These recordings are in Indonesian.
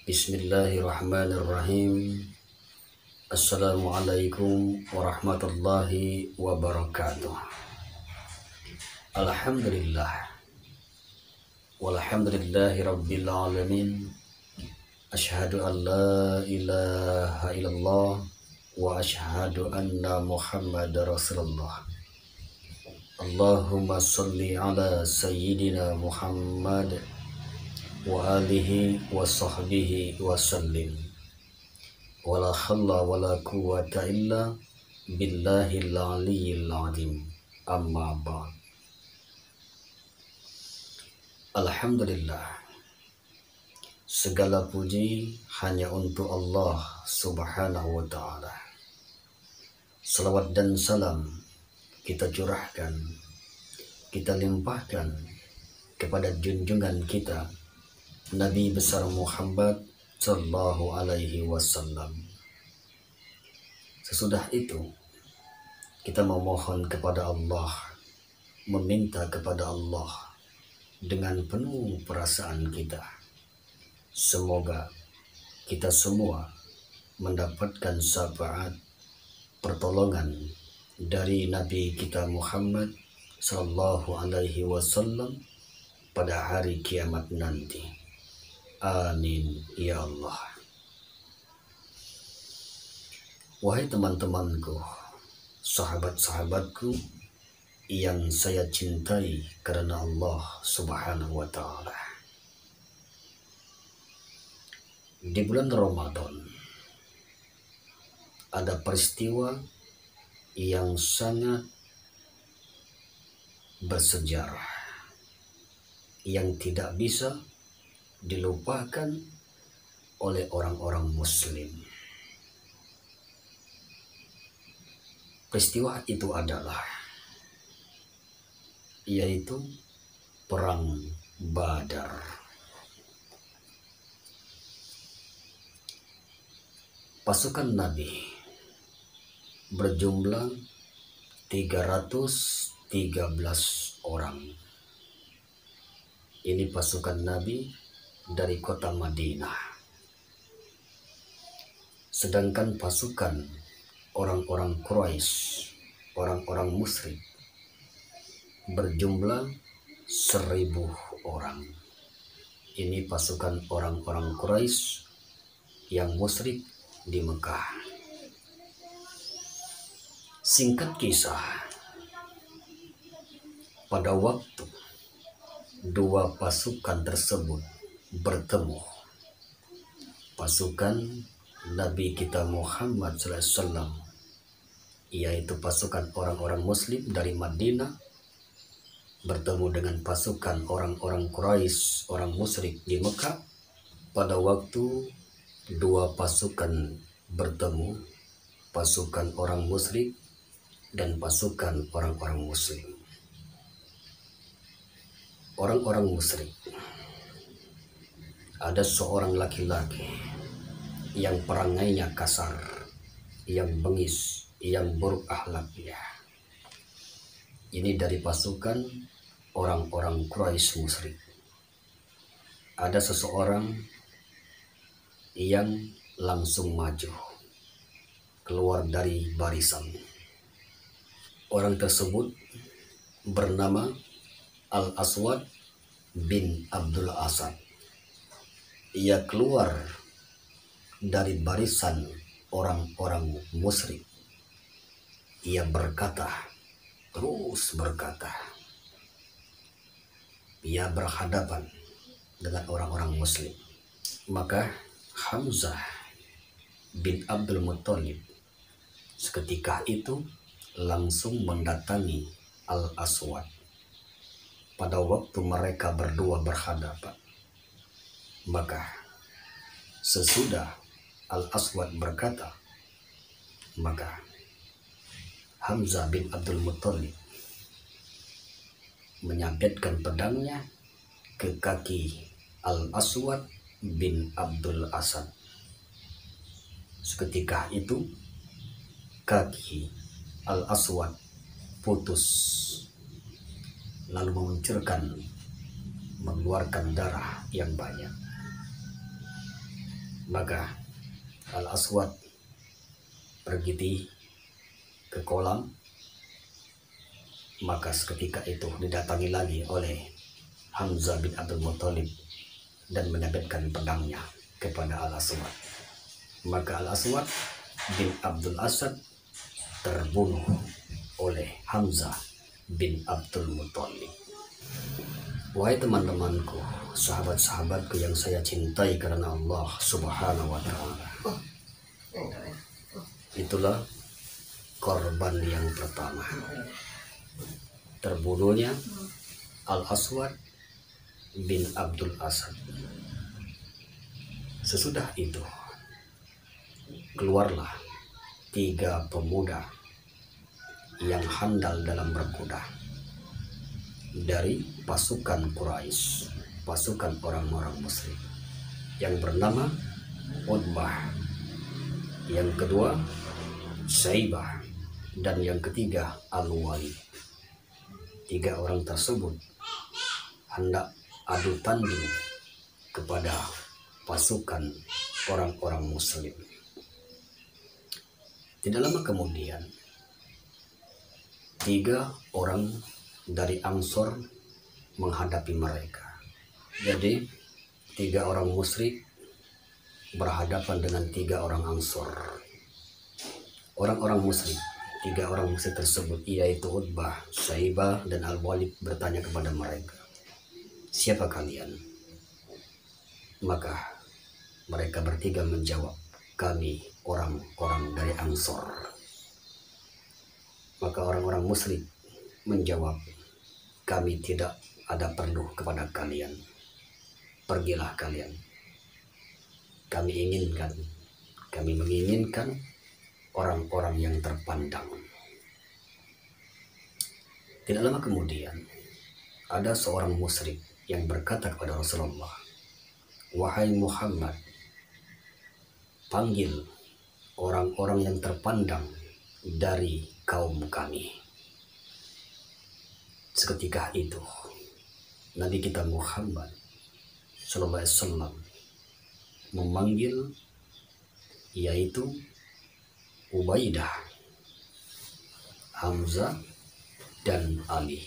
Bismillahirrahmanirrahim. Assalamualaikum warahmatullahi wabarakatuh. Alhamdulillah walhamdulillahi rabbil alamin. Asyhadu an la ilaha illallah wa asyhadu anna Muhammadar Rasulullah. Allahumma salli ala sayyidina Muhammad wa alihi wa sahbihi wa sallim. Wala khalla wala quwwata illa billahil aliyyil azim. Amma ba'd. Alhamdulillah, segala puji hanya untuk Allah subhanahu wa ta'ala. Salawat dan salam kita curahkan, kita limpahkan kepada junjungan kita Nabi besar Muhammad sallallahu alaihi wasallam. Sesudah itu kita memohon kepada Allah, meminta kepada Allah dengan penuh perasaan kita. Semoga kita semua mendapatkan syafaat pertolongan dari Nabi kita Muhammad sallallahu alaihi wasallam pada hari kiamat nanti. Amin ya Allah. Wahai teman-temanku, sahabat-sahabatku yang saya cintai karena Allah subhanahu wa ta'ala. Di bulan Ramadan ada peristiwa yang sangat bersejarah yang tidak bisa dilupakan oleh orang-orang muslim. Peristiwa itu adalah yaitu perang Badar. Pasukan Nabi berjumlah 313 orang. Ini pasukan Nabi dari kota Madinah. Sedangkan pasukan orang-orang Quraisy, orang-orang musyrik, berjumlah 1000 orang. Ini pasukan orang-orang Quraisy yang musyrik di Mekah. Singkat kisah, pada waktu dua pasukan tersebut bertemu, pasukan Nabi kita Muhammad SAW, yaitu pasukan orang-orang muslim dari Madinah, bertemu dengan pasukan orang-orang Quraisy, orang musyrik di Mekah. Pada waktu dua pasukan bertemu, pasukan orang musyrik dan pasukan orang-orang muslim. Orang-orang musyrik, ada seorang laki-laki yang perangainya kasar, yang bengis, yang buruk akhlaknya. Ini dari pasukan orang-orang Quraisy musyrik. Ada seseorang yang langsung maju keluar dari barisan. Orang tersebut bernama Al-Aswad bin Abdul Asad. Ia keluar dari barisan orang-orang musyrik. Ia berkata, terus berkata. Ia berhadapan dengan orang-orang muslim. Maka Hamzah bin Abdul Muttalib seketika itu langsung mendatangi Al-Aswad. Pada waktu mereka berdua berhadapan, maka sesudah Al-Aswad berkata, maka Hamzah bin Abdul Muttalib menyabetkan pedangnya ke kaki Al-Aswad bin Abdul Asad. Seketika itu kaki Al-Aswad putus, lalu mengeluarkan darah yang banyak. Maka Al-Aswad pergi ke kolam. Maka seketika itu didatangi lagi oleh Hamzah bin Abdul Muthalib dan menyabetkan pedangnya kepada Al-Aswad. Maka Al-Aswad bin Abdul Asad terbunuh oleh Hamzah bin Abdul Muthalib. Wahai teman-temanku, sahabat-sahabatku yang saya cintai karena Allah Subhanahu wa Ta'ala, itulah korban yang pertama, terbunuhnya Al-Aswad bin Abdul Asad. Sesudah itu keluarlah 3 pemuda yang handal dalam berkuda dari pasukan Quraisy, pasukan orang-orang musyrik, yang bernama Utbah, yang kedua Syaibah, dan yang ketiga Al-Walid. 3 orang tersebut hendak adu tanding kepada pasukan orang-orang muslim. Tidak lama kemudian 3 orang dari Ansor menghadapi mereka. Jadi 3 orang musyrik berhadapan dengan 3 orang Ansor. Orang-orang musyrik, 3 orang musyrik tersebut, yaitu Utbah, Syaibah, dan Al-Walid, bertanya kepada mereka, siapa kalian? Maka mereka bertiga menjawab, kami orang-orang dari Ansor. Maka orang-orang musyrik menjawab, kami tidak ada perlu kepada kalian, pergilah kalian. Kami menginginkan orang-orang yang terpandang. Tidak lama kemudian ada seorang musyrik yang berkata kepada Rasulullah, wahai Muhammad, panggil orang-orang yang terpandang dari kaum kami. Seketika itu Nabi kita Muhammad sallallahu alaihi wasallam memanggil, yaitu Ubaidah, Hamzah, dan Ali.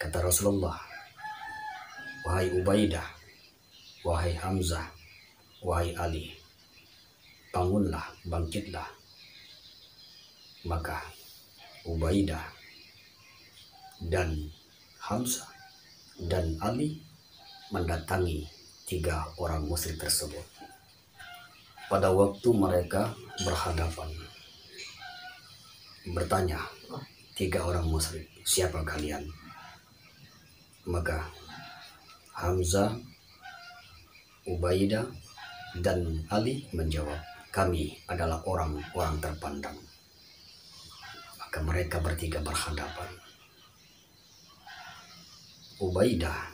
Kata Rasulullah, wahai Ubaidah, wahai Hamzah, wahai Ali, bangunlah, bangkitlah. Maka Ubaidah dan Hamzah dan Ali mendatangi 3 orang musyrik tersebut. Pada waktu mereka berhadapan, bertanya 3 orang musyrik, siapa kalian? Maka Hamzah, Ubaidah, dan Ali menjawab, kami adalah orang-orang terpandang. Maka mereka bertiga berhadapan. Ubaidah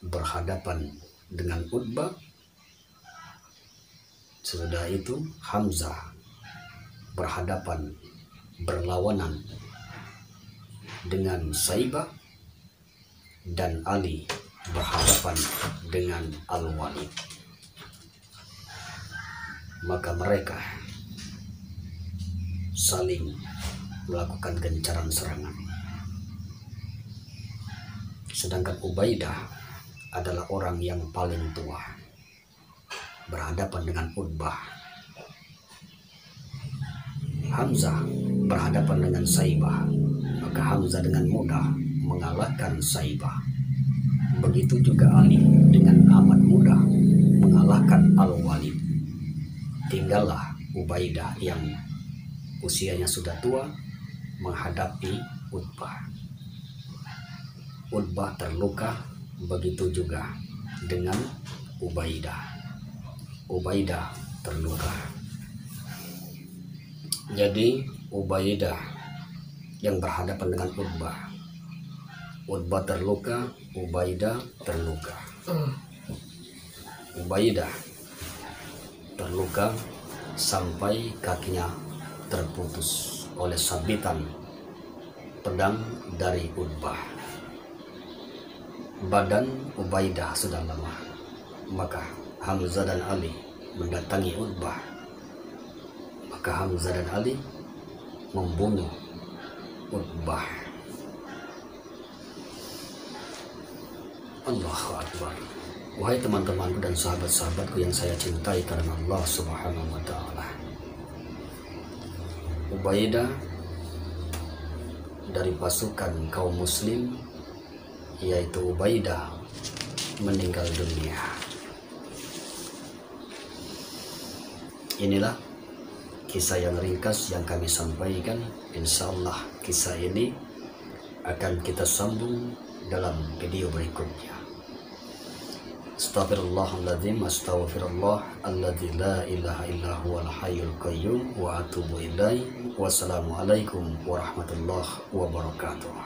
berhadapan dengan Utbah. Sesudah itu Hamzah berlawanan dengan Syaibah, dan Ali berhadapan dengan Al-Walid. Maka mereka saling melakukan gencaran serangan. Sedangkan Ubaidah adalah orang yang paling tua, berhadapan dengan Utbah. Hamzah berhadapan dengan Syaibah, maka Hamzah dengan mudah mengalahkan Syaibah. Begitu juga Ali dengan amat mudah mengalahkan Al-Walid. Tinggallah Ubaidah yang usianya sudah tua menghadapi Utbah. Utbah terluka, begitu juga dengan Ubaidah. Ubaidah terluka. Jadi Ubaidah yang berhadapan dengan Utbah. Utbah terluka, Ubaidah terluka. Ubaidah terluka sampai kakinya terputus oleh sabitan pedang dari Utbah. Badan Ubaidah sudah lemah. Maka Hamzah dan Ali mendatangi Utbah, maka Hamzah dan Ali membunuh Utbah. Allahu Akbar. Wahai teman-temanku dan sahabat-sahabatku yang saya cintai karena Allah Subhanahu wa Ta'ala, Ubaidah dari pasukan kaum muslim, yaitu Ubaidah, meninggal dunia. Inilah kisah yang ringkas yang kami sampaikan. Insya Allah kisah ini akan kita sambung dalam video berikutnya. Astaghfirullahaladzim, astaghfirullah alladzi la ilaha illa huwal hayyul qayyum wa atubu ilaih. Wassalamualaikum warahmatullahi wabarakatuh.